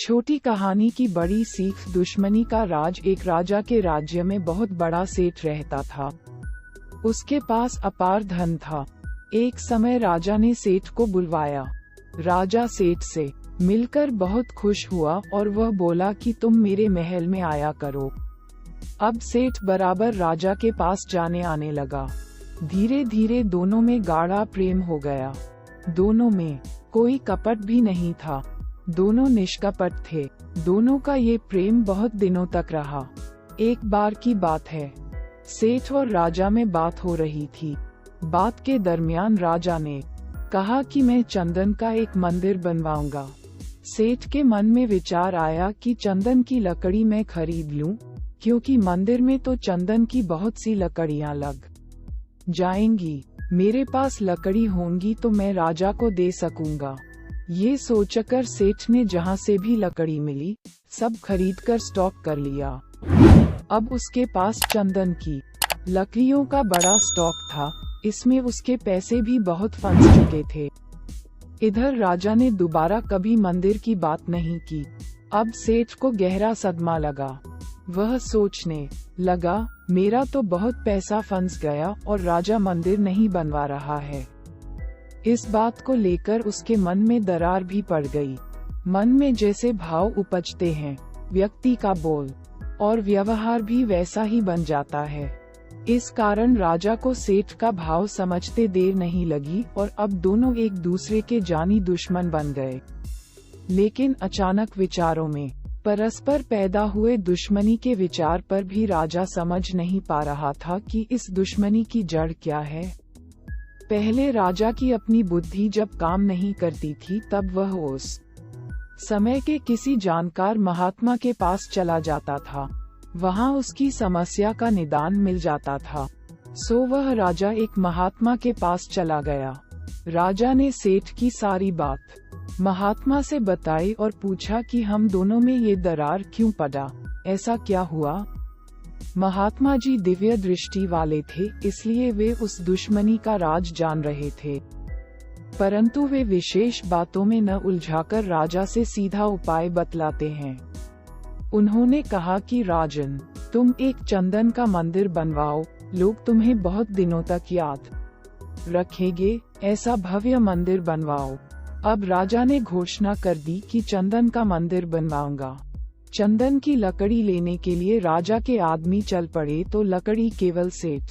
छोटी कहानी की बड़ी सीख। दुश्मनी का राज। एक राजा के राज्य में बहुत बड़ा सेठ रहता था। उसके पास अपार धन था। एक समय राजा ने सेठ को बुलवाया। राजा सेठ से मिलकर बहुत खुश हुआ और वह बोला कि तुम मेरे महल में आया करो। अब सेठ बराबर राजा के पास जाने आने लगा। धीरे धीरे दोनों में गाढ़ा प्रेम हो गया। दोनों में कोई कपट भी नहीं था। दोनों निष्कपट थे। दोनों का ये प्रेम बहुत दिनों तक रहा। एक बार की बात है, सेठ और राजा में बात हो रही थी। बात के दरमियान राजा ने कहा कि मैं चंदन का एक मंदिर बनवाऊंगा। सेठ के मन में विचार आया कि चंदन की लकड़ी मैं खरीद लूं, क्योंकि मंदिर में तो चंदन की बहुत सी लकड़ियां लग जाएंगी। मेरे पास लकड़ी होंगी तो मैं राजा को दे सकूंगा। ये सोचकर सेठ ने जहां से भी लकड़ी मिली सब खरीदकर स्टॉक कर लिया। अब उसके पास चंदन की लकड़ियों का बड़ा स्टॉक था। इसमें उसके पैसे भी बहुत फंस चुके थे। इधर राजा ने दोबारा कभी मंदिर की बात नहीं की। अब सेठ को गहरा सदमा लगा। वह सोचने लगा, मेरा तो बहुत पैसा फंस गया और राजा मंदिर नहीं बनवा रहा है। इस बात को लेकर उसके मन में दरार भी पड़ गई। मन में जैसे भाव उपजते हैं, व्यक्ति का बोल और व्यवहार भी वैसा ही बन जाता है। इस कारण राजा को सेठ का भाव समझते देर नहीं लगी और अब दोनों एक दूसरे के जानी दुश्मन बन गए। लेकिन अचानक विचारों में परस्पर पैदा हुए दुश्मनी के विचार पर भी राजा समझ नहीं पा रहा था कि इस दुश्मनी की जड़ क्या है। पहले राजा की अपनी बुद्धि जब काम नहीं करती थी तब वह उस समय के किसी जानकार महात्मा के पास चला जाता था। वहां उसकी समस्या का निदान मिल जाता था। सो वह राजा एक महात्मा के पास चला गया। राजा ने सेठ की सारी बात महात्मा से बताई और पूछा कि हम दोनों में ये दरार क्यों पड़ा, ऐसा क्या हुआ। महात्मा जी दिव्य दृष्टि वाले थे, इसलिए वे उस दुश्मनी का राज जान रहे थे। परंतु वे विशेष बातों में न उलझाकर राजा से सीधा उपाय बतलाते हैं। उन्होंने कहा कि राजन, तुम एक चंदन का मंदिर बनवाओ, लोग तुम्हें बहुत दिनों तक याद रखेंगे। ऐसा भव्य मंदिर बनवाओ। अब राजा ने घोषणा कर दी कि चंदन का मंदिर बनवाऊंगा। चंदन की लकड़ी लेने के लिए राजा के आदमी चल पड़े तो लकड़ी केवल सेठ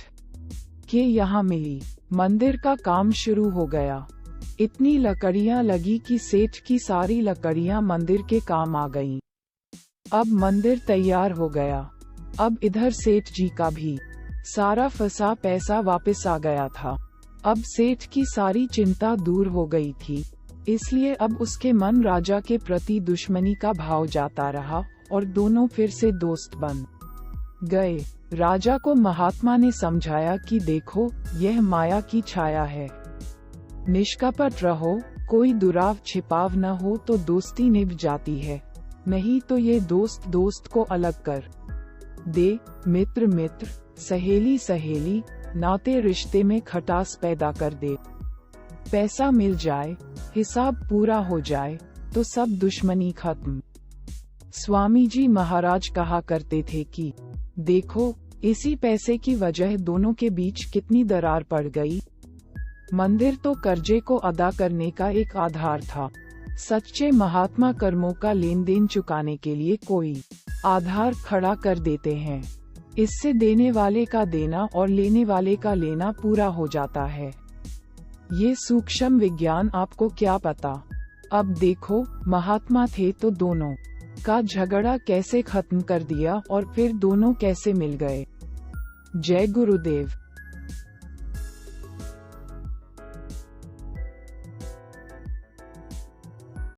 के यहाँ मिली। मंदिर का काम शुरू हो गया। इतनी लकड़ियाँ लगी कि सेठ की सारी लकड़ियाँ मंदिर के काम आ गईं। अब मंदिर तैयार हो गया। अब इधर सेठ जी का भी सारा फंसा पैसा वापस आ गया था। अब सेठ की सारी चिंता दूर हो गई थी, इसलिए अब उसके मन राजा के प्रति दुश्मनी का भाव जाता रहा और दोनों फिर से दोस्त बन गए। राजा को महात्मा ने समझाया कि देखो, यह माया की छाया है। निष्कपट रहो, कोई दुराव छिपाव न हो तो दोस्ती निभ जाती है, नहीं तो ये दोस्त दोस्त को अलग कर दे। मित्र मित्र, सहेली सहेली, नाते रिश्ते में खटास पैदा कर दे। पैसा मिल जाए, हिसाब पूरा हो जाए तो सब दुश्मनी खत्म। स्वामी जी महाराज कहा करते थे कि देखो, इसी पैसे की वजह दोनों के बीच कितनी दरार पड़ गई। मंदिर तो कर्जे को अदा करने का एक आधार था। सच्चे महात्मा कर्मों का लेन देन चुकाने के लिए कोई आधार खड़ा कर देते हैं। इससे देने वाले का देना और लेने वाले का लेना पूरा हो जाता है। ये सूक्ष्म विज्ञान आपको क्या पता। अब देखो, महात्मा थे तो दोनों का झगड़ा कैसे खत्म कर दिया और फिर दोनों कैसे मिल गए। जय गुरुदेव।